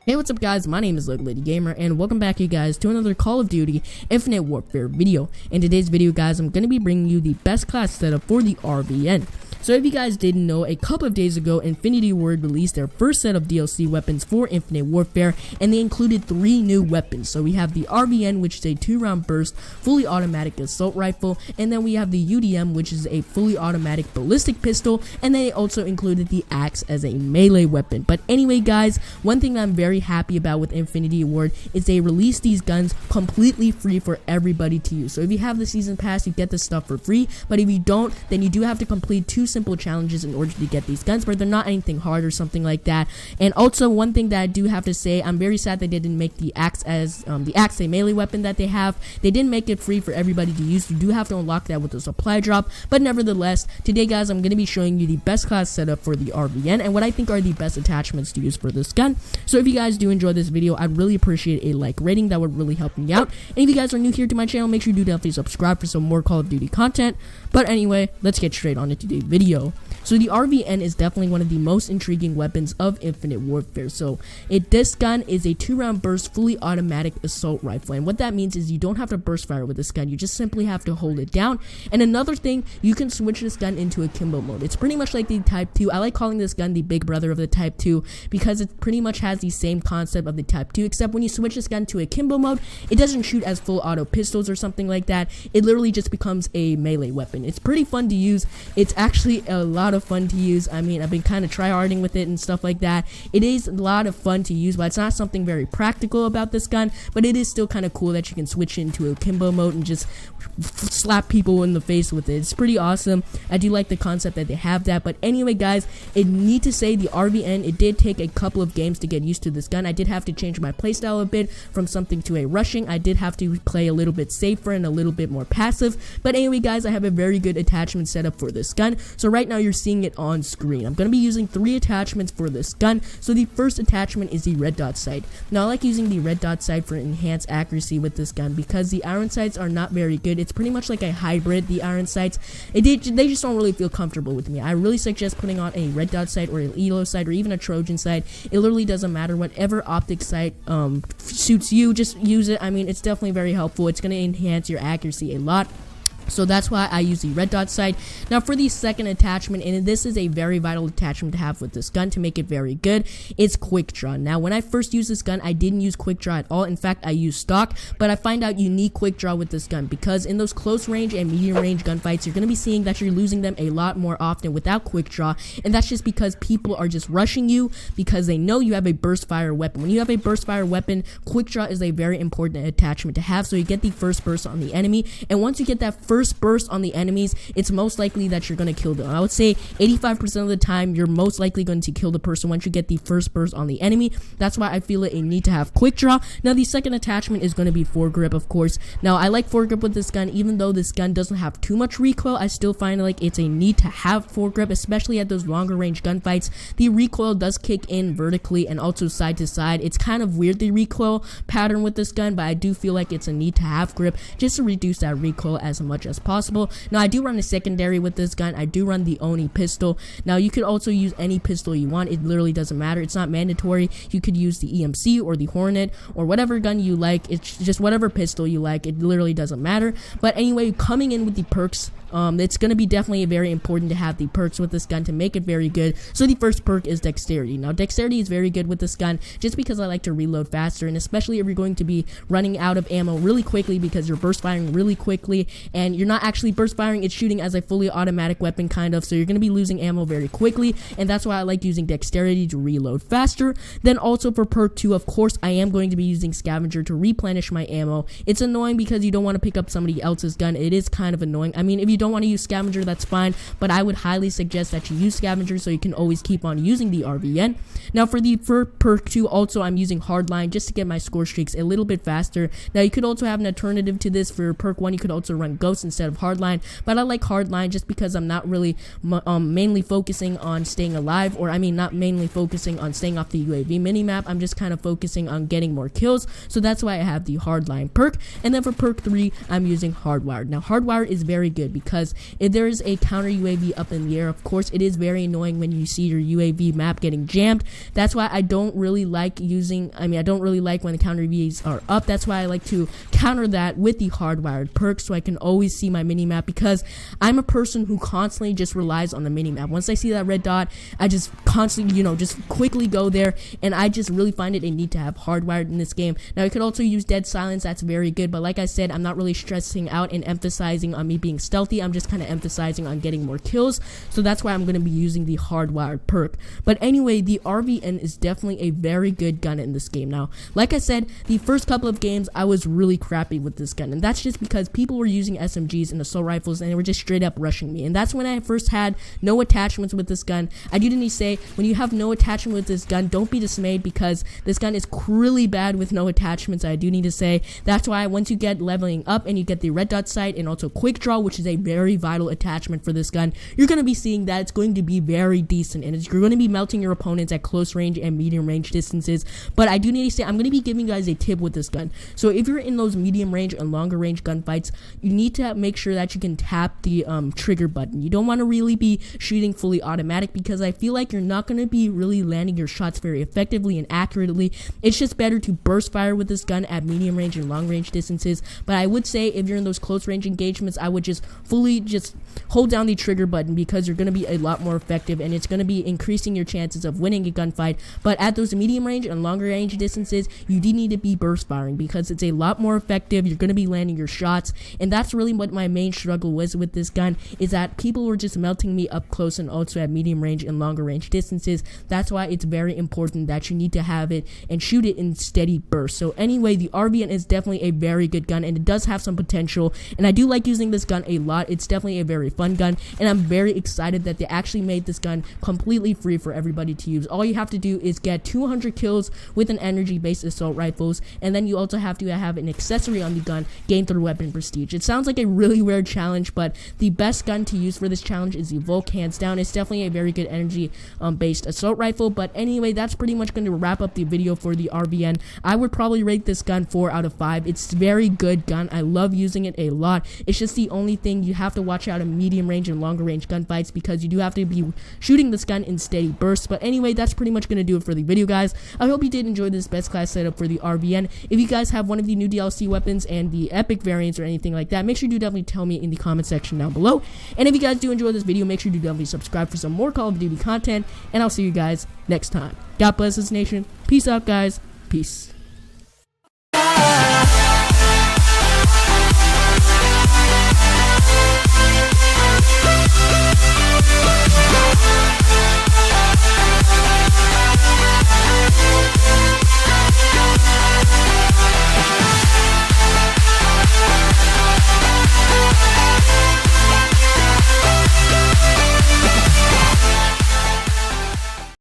Hey, what's up guys, my name is legoletegamer and welcome back you guys to another Call of Duty Infinite Warfare video. In today's video guys, I'm going to be bringing you the best class setup for the RVN. So if you guys didn't know, a couple of days ago, Infinity Ward released their first set of DLC weapons for Infinite Warfare, and they included 3 new weapons. So we have the RVN, which is a 2-round burst, fully automatic assault rifle, and then we have the UDM, which is a fully automatic ballistic pistol, and they also included the axe as a melee weapon. But anyway guys, one thing that I'm very happy about with Infinity Ward is they released these guns completely free for everybody to use. So if you have the season pass, you get this stuff for free, but if you don't, then you do have to complete 2 simple challenges in order to get these guns, but they're not anything hard or something like that. And also one thing that I do have to say, I'm very sad they didn't make the axe as a melee weapon that they have. They didn't make it free for everybody to use. You do have to unlock that with a supply drop, but nevertheless, today guys, I'm going to be showing you the best class setup for the RVN and what I think are the best attachments to use for this gun. So if you guys do enjoy this video, I'd really appreciate a like rating. That would really help me out. And if you guys are new here to my channel, make sure you do definitely subscribe for some more Call of Duty content. But anyway, let's get straight on to today's video. So the RVN is definitely one of the most intriguing weapons of Infinite Warfare. So this gun is a 2-round burst fully automatic assault rifle, and what that means is you don't have to burst fire with this gun, you just simply have to hold it down. And another thing, you can switch this gun into a Kimbo mode. It's pretty much like the Type 2. I like calling this gun the big brother of the Type 2 because it pretty much has the same concept of the Type 2, except when you switch this gun to a Kimbo mode, it doesn't shoot as full auto pistols or something like that. It literally just becomes a melee weapon. It's pretty fun to use. It's actually a lot of fun to use. I mean, I've been kind of tryharding with it and stuff like that. It is a lot of fun to use, but it's not something very practical about this gun, but it is still kind of cool that you can switch into a Kimbo mode and just slap people in the face with it. It's pretty awesome. I do like the concept that they have that. But anyway guys, I need to say the RVN, it did take a couple of games to get used to this gun. I did have to change my playstyle a bit from something to a rushing. I did have to play a little bit safer and a little bit more passive. But anyway guys, I have a very good attachment setup for this gun. So right now you're seeing it on screen. I'm going to be using 3 attachments for this gun. So the first attachment is the red dot sight. Now I like using the red dot sight for enhanced accuracy with this gun because the iron sights are not very good. It's pretty much like a hybrid, the iron sights. They just don't really feel comfortable with me. I really suggest putting on a red dot sight or an ELO sight or even a Trojan sight. It literally doesn't matter. Whatever optic sight suits you, just use it. I mean, it's definitely very helpful. It's going to enhance your accuracy a lot. So that's why I use the red dot sight. Now for the second attachment, and this is a very vital attachment to have with this gun to make it very good, it's quick draw. Now when I first used this gun, I didn't use quick draw at all. In fact, I used stock, but I find out you need quick draw with this gun because in those close range and medium range gunfights, you're going to be seeing that you're losing them a lot more often without quick draw, and that's just because people are just rushing you because they know you have a burst fire weapon. When you have a burst fire weapon, quick draw is a very important attachment to have, so you get the first burst on the enemy, and once you get that first burst on the enemies, it's most likely that you're going to kill them. I would say 85% of the time you're most likely going to kill the person once you get the first burst on the enemy. That's why I feel it a need to have quick draw. Now the second attachment is going to be foregrip, of course. Now I like foregrip with this gun. Even though this gun doesn't have too much recoil, I still find like it's a need to have foregrip, especially at those longer range gunfights. The recoil does kick in vertically and also side to side. It's kind of weird, the recoil pattern with this gun, but I do feel like it's a need to have grip just to reduce that recoil as much as possible. Now I do run a secondary with this gun. I do run the Oni pistol. Now you could also use any pistol you want. It literally doesn't matter. It's not mandatory. You could use the EMC or the Hornet or whatever gun you like. It's just whatever pistol you like. It literally doesn't matter. But anyway, coming in with the perks, it's going to be definitely very important to have the perks with this gun to make it very good. So the first perk is dexterity. Now dexterity is very good with this gun just because I like to reload faster, and especially if you're going to be running out of ammo really quickly because you're burst firing really quickly and you're not actually burst firing, it's shooting as a fully automatic weapon kind of, so you're going to be losing ammo very quickly, and that's why I like using dexterity to reload faster. Then also for perk 2, of course, I am going to be using scavenger to replenish my ammo. It's annoying because you don't want to pick up somebody else's gun. It is kind of annoying. I mean, if you don't want to use scavenger, that's fine, but I would highly suggest that you use scavenger so you can always keep on using the RVN. Now for perk 2, also I'm using hardline just to get my score streaks a little bit faster. Now you could also have an alternative to this. For perk 1, you could also run ghost instead of hardline, but I like hardline just because I'm not really mainly focusing on staying alive, or I mean not mainly focusing on staying off the UAV minimap. I'm just kind of focusing on getting more kills, so that's why I have the hardline perk. And then for perk 3, I'm using hardwired. Now hardwired is very good because because if there is a counter UAV up in the air, of course it is very annoying when you see your UAV map getting jammed. That's why I don't really like I don't really like when the counter UAVs are up. That's why I like to counter that with the hardwired perk, so I can always see my minimap, because I'm a person who constantly just relies on the minimap. Once I see that red dot, I just constantly, just quickly go there, and I just really find it a need to have hardwired in this game. Now, I could also use dead silence. That's very good, but like I said, I'm not really stressing out and emphasizing on me being stealthy. I'm just kind of emphasizing on getting more kills, so that's why I'm going to be using the hardwired perk. But anyway, the RVN is definitely a very good gun in this game. Now, like I said, the first couple of games I was really crappy with this gun, and that's just because people were using SMGs and assault rifles, and they were just straight up rushing me. And that's when I first had no attachments with this gun. I do need to say, when you have no attachment with this gun, don't be dismayed, because this gun is really bad with no attachments. I do need to say that's why once you get leveling up and you get the red dot sight and also quick draw, which is a very vital attachment for this gun, you're going to be seeing that it's going to be very decent, and you're going to be melting your opponents at close range and medium range distances. But I do need to say, I'm going to be giving you guys a tip with this gun. So if you're in those medium range and longer range gunfights, you need to make sure that you can tap the trigger button. You don't want to really be shooting fully automatic, because I feel like you're not going to be really landing your shots very effectively and accurately. It's just better to burst fire with this gun at medium range and long range distances. But I would say if you're in those close range engagements, I would just fully hold down the trigger button, because you're going to be a lot more effective, and it's going to be increasing your chances of winning a gunfight. But at those medium range and longer range distances, you do need to be burst firing, because it's a lot more effective. You're going to be landing your shots, and that's really what my main struggle was with this gun, is that people were just melting me up close and also at medium range and longer range distances. That's why it's very important that you need to have it and shoot it in steady bursts. So anyway, the RVN is definitely a very good gun, and it does have some potential, and I do like using this gun a lot. It's definitely a very fun gun, and I'm very excited that they actually made this gun completely free for everybody to use. All you have to do is get 200 kills with an energy-based assault rifles, and then you also have to have an accessory on the gun gained through weapon prestige. It sounds like a really weird challenge, but the best gun to use for this challenge is the Volk, hands down. It's definitely a very good energy based assault rifle. But anyway, that's pretty much going to wrap up the video for the RVN. I would probably rate this gun 4 out of 5. It's a very good gun. I love using it a lot. It's just the only thing you have to watch out in medium range and longer range gunfights, because you do have to be shooting this gun in steady bursts. But anyway, that's pretty much going to do it for the video, guys. I hope you did enjoy this best class setup for the RVN. If you guys have one of the new DLC weapons and the epic variants or anything like that, make sure you do definitely tell me in the comment section down below. And if you guys do enjoy this video, make sure you do definitely subscribe for some more Call of Duty content, and I'll see you guys next time. God bless this nation. Peace out, guys. Peace.